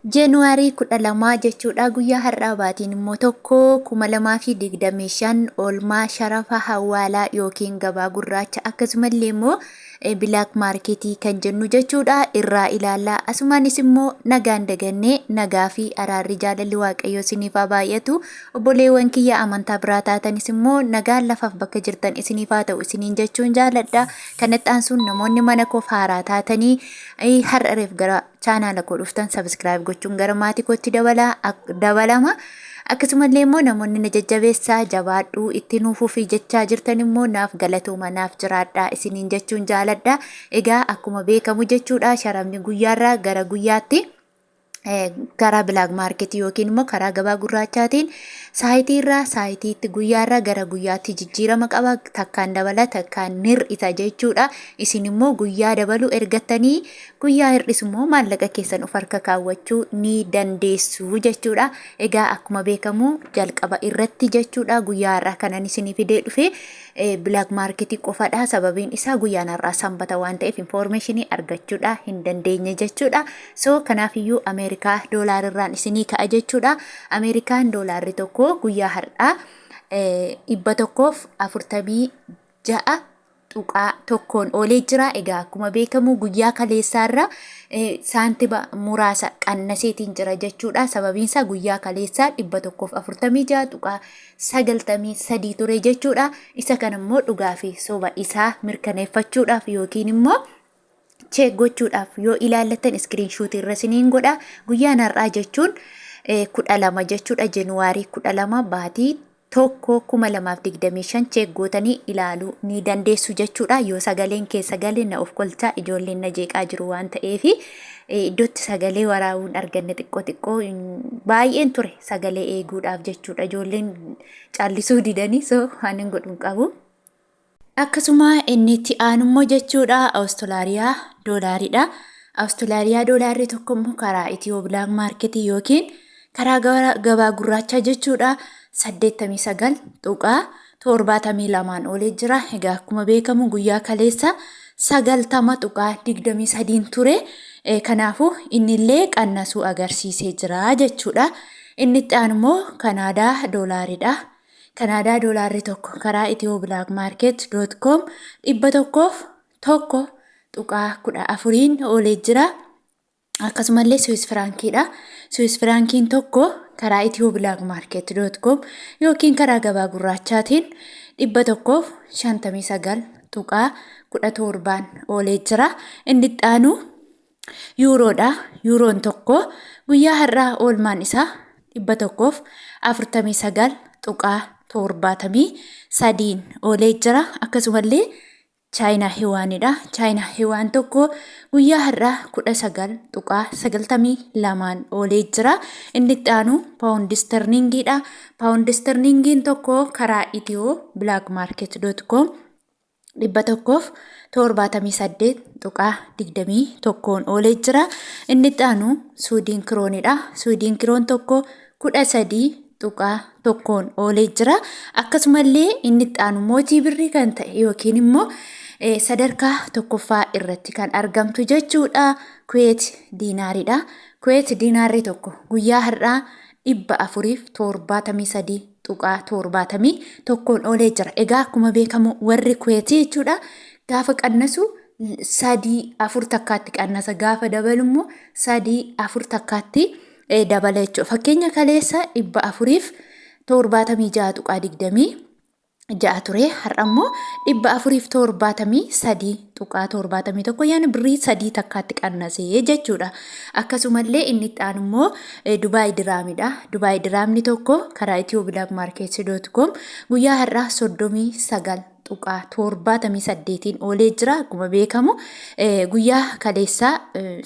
Januaarii 12 jechuudha guyyaa har'aa baatiin immoo tokko 2025 oolmaa sharafa hawwaalaa yookiin gabaa gurraacha akkasumallee immoo bilaak maarketii kan jennu jechuudha irraa ilaallaa asumaanis immoo nagaan dagannee nagaa fi araarri jaalalli waaqayyoo isiniif haa baay'atu obboleewwan kiyya amantaa biraa taatanis immoo nagaan lafaaf bakka jirtan isiniif haa ta'u isiniin jechuun jaaladha kanatti aansuun namoonni mana koof haaraa taatanii har'areef gara chaanaala koo dhuftan subscribe gochuun gara maatii kootti dabalama akkasumallee immoo namoonni na jajjabeessaa jabaadhuu itti nuufuu fi jechaa jirtan immoo naaf galatooma naaf jiraadhaa isiniin jechuun jaaladha egaa akkuma beekamu jechuudha sharamni guyyaarraa gara guyyaatti karaa bilaak maarketii yookiin immoo karaa gabaa gurraachaatiin saayitiirraa saayitiitti guyyaarraa gara guyyaatti jijjiirama qaba takkaan dabala takkaan hir'isa jechuudha isin immoo guyyaa dabalu ergattanii guyyaa hir'isu immoo maallaqa keessan of harka kaawwachuu ni dandeessu jechuudha egaa akkuma beekamu jalqaba irratti jechuudha guyyaarraa kanan isinii fidee dhufe bilaak maarketii qofadha sababiin isaa guyyaan har'aa sanbata waan ta'eef informationii argachuudha hin dandeenye jechuudha so kanaafiyyuu Ameerikaa doolaarirraan isinii ka'a jechuudha Ameerikaan doolaarri tokko guyyaa har'aa 146 tuqaa tokkoon olee jira egaa akkuma beekamu guyyaa kaleessaarra saantiba muraasa qannaseetiin jira jechuudha sababiin isaa guyyaa kaleessaa 146 tuqaa 93 ture jechuudha isa kana immoo dhugaa fi soba isaa mirkaneeffachuudhaaf yookiin immoo check gochuudhaaf yoo ilaallattan screenshot irra isiniin godha guyyaan har'aa jechuun 12 jechuudha Januaarii 12 baatii tokko 2025 check gootanii ilaaluu ni dandeessu jechuudha yoo sagaleen keessa galee na of kolchaa ijoolleen na jeeqaa jiru waan ta'eef iddootti sagalee waraabuun arganne xiqqoo baay'een ture sagalee eeguudhaaf jechuudha ijoolleen caallisuu didanii so waan hin godhuun qabu. Akkasuma inni itti aanummoo jechuudha Awustiraaliyaa doolaaridha. Awustiraaliyaa doolaarri tokko immoo karaa Itiyoo bilaak maarketii yookiin karaa gabaa gurraachaa jechuudha 89 tuqaa 72 olee jira. Egaa akkuma beekamu guyyaa kaleessa 90 tuqaa 23 ture. Kanaafuu inni illee qannasuu agarsiisee jira jechuudha. Inni itti aanummoo Kanaadaa doolaaridha. Kanaadaa doolaarri tokko karaa ethiobilackmarket.com 101 tuqaa 14 olee jira. Akkasumallee Swiss frankiidha. Swiss frankiin tokko karaa ethiobilackmarket.com yookiin karaa gabaa gurraachaatiin 159 tuqaa 17 olee jira. Inni itti aanu yuuroodha. Yuuroon tokko guyyaa har'aa oolmaan isaa 149 tuqaa 73 olee jira. Akkasumallee Chaayinaa Hiwaanidha. Chaayinaa Hiwaan tokko guyyaa har'aa 19 tuqaa 92 olee jira. Inni itti aanu Paawundi Sterlingiidha. Paawundi Sterlingiin tokko karaa ethiobilackmarket.com 178 tuqaa 21 olee jira. Inni itti aanu Suudiin Kiroonidha. Suudiin Kiroon tokko 13 tuqaa 1 olee jira. Akkasumallee inni itti aanu mootii birrii kan ta'e yookiin immoo sadarkaa tokkoffaa irratti kan argamtu jechuudha Kuweet diinaaridha. Kuweet diinaarri tokko guyyaa har'aa 473 tuqaa 71 olee jira. Egaa akkuma beekamu warri Kuweetii jechuudha gaafa qannasu 3-4 takkaatti qannasa gaafa dabalu immoo 3-4 takkaatti dabala jechuudha. Fakkeenya kaleessa 476 tuqaa 26 ture har'a immoo 473 tuqaa 71 yaani birrii 3 takkaatti qannasee jechuudha. Akkasumallee inni itti aanu immoo Dubaay diraamidha. Dubaay diraamni tokko karaa ethiobilackmarket.com guyyaa har'aa 39 tuqaa 78 olee jira. Akkuma beekamu guyyaa kaleessaa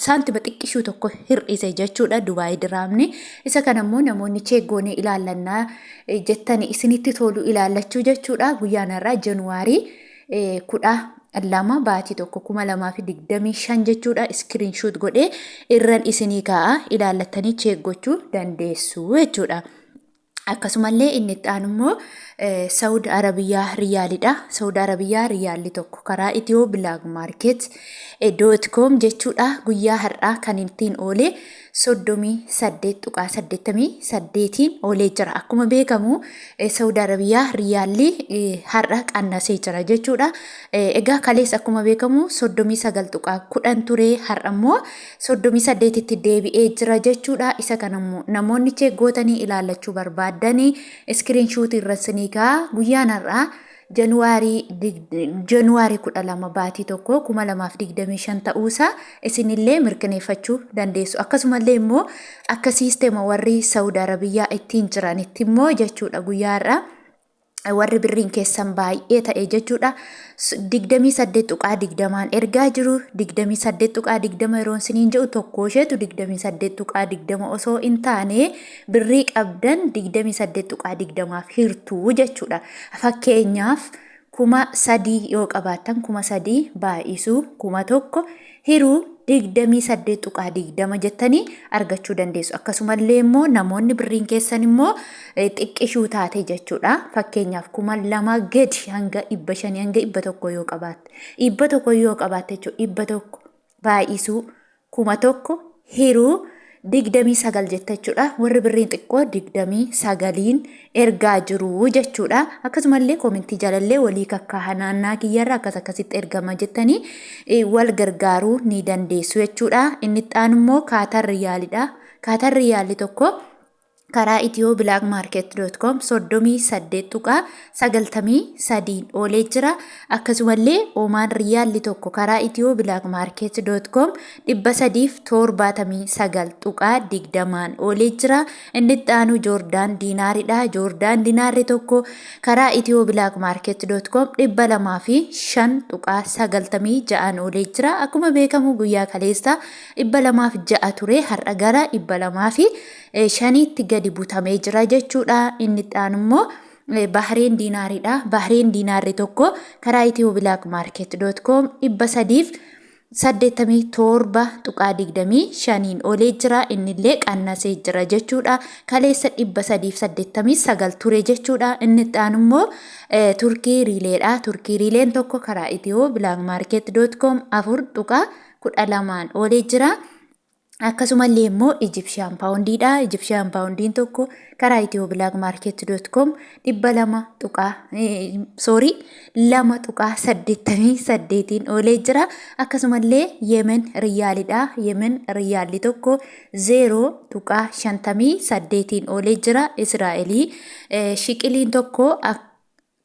saantima xiqqishuu tokko hir'ise jechuudha Dubaay diraamni. Isa kana immoo namoonni cheeggoonee ilaallannaa jettanii isinitti tolu ilaallachuu jechuudha. Guyyaan har'aa Januaarii 12 baatii tokko 2025 jechuudha. Screenshot godhee irran isinii kaa'a ilaallattanii cheeggochuu dandeessu jechuudha. Akkasumallee inni itti aanu immoo Saudi Arabiyaa riyaalidha. Saudi Arabiyaa riyaalli tokko karaa Itiyoo Black Market .com jechuudha. Guyyaa hardhaa kan ittiin oolee 38.88 oolee jira. Akkuma beekamu Saudi Arabiyaa riyaalli hardhaa qannasee jira jechuudha. Egaa kalees akkuma beekamu 39.10 ture, har'a immoo 38 itti deebi'ee jira jechuudha. Isa kanammoo namoonni cheeggootanii ilaallachuu barbaadanii iskiriinshuutii irra siniigaa guyyaan har'aa Januaarii 12 baatii tokko 2025 ta'uusaa isinillee mirkaneeffachuu dandeessu. Akkasumallee immoo akka siisteema warri Saudi Arabiyaa ittiin jiranitti immoo jechuudha guyyaa har'aa warri birriin keessan baay'ee ta'e jechuudha. 28.20 ergaa jiru. 28.20 yeroon siniin jedhu tokko isheetu 28.20 osoo hin taane birrii qabdan 28.20 hirtuu jechuudha. Fakkeenyaaf 3,000 yoo qabaattan 3,000 baay'isuu 1,000 hiruu 28.20 jettanii argachuu dandeessu. Akkasumallee immoo namoonni birriin keessan immoo xiqqishuu taate jechuudha. Fakkeenyaaf 2,000 gadi hanga 500 hanga 100 yoo qabaatte 100 yoo qabaatte jechuudha 100 baay'isuu 1,000 hiruu 29 jetta jechuudha. Warri birriin xiqqoo 29 ergaa jiru jechuudha. Akkasumallee koomentii jalallee walii kakkaahanaannaa kiyyarra akkasitti ergama jettanii wal gargaaruu ni dandeessu jechuudha. Inni itti aanu immoo Kaatar riyaalidha. Kaatar riyaalli tokko karaa Itiyoo Black Market.com 38.93 oolee jira. Akkasumallee Omaan riyaalli tokko karaa Itiyoo Black Market.com 379.20 oolee jira. Inni itti aanu Joordaan diinaaridha. Joordaan diinaarri tokko karaa Itiyoo Black Market.com 205.96 oolee jira. Akkuma beekamu guyyaa kaleessa 206 ture, har'a gara 205tti gadi butamee jira jechuudha. Inni itti aanu immoo Bahreen diinaaridha. Bahreen diinaarri tokko karaa Itiyoo Black Market.com 387.25 oolee jira. Innillee qannasee jira jechuudha. Kaleessa 389 ture jechuudha. Inni itti aanu immoo Turkii riileedha. Turkii riileen tokko karaa Itiyoo Black Market.com 4.12 oolee jira. Akkasumallee immoo Egyptian poundiidha. Egyptian poundiin tokko karaa Itiyoo Black Market.com 2.88 oolee jira. Akkasumallee Yemen riyaalidha. Yemen riyaalli tokko 0.58 oolee jira. Israa'elii shiqiliin tokko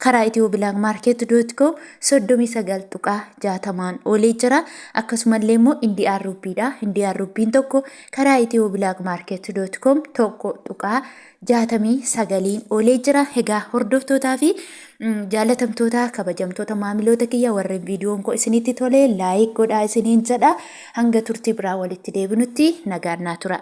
karaa Itiyoo Black Market.com 39.60 oolee jira. Akkasumallee immoo Indiyaan ruupiidha. Indiyaan ruupiin tokko karaa Itiyoo Black Market.com 1.69 oolee jira. Egaa hordoftootaa fi jaalatamtoota kabajamtoota maamiloota kiyya warreen viidiyoon koo isinitti tole laayik godhaa isiniin jedha. Hanga turtii biraa walitti deebinutti nagaan naa tura.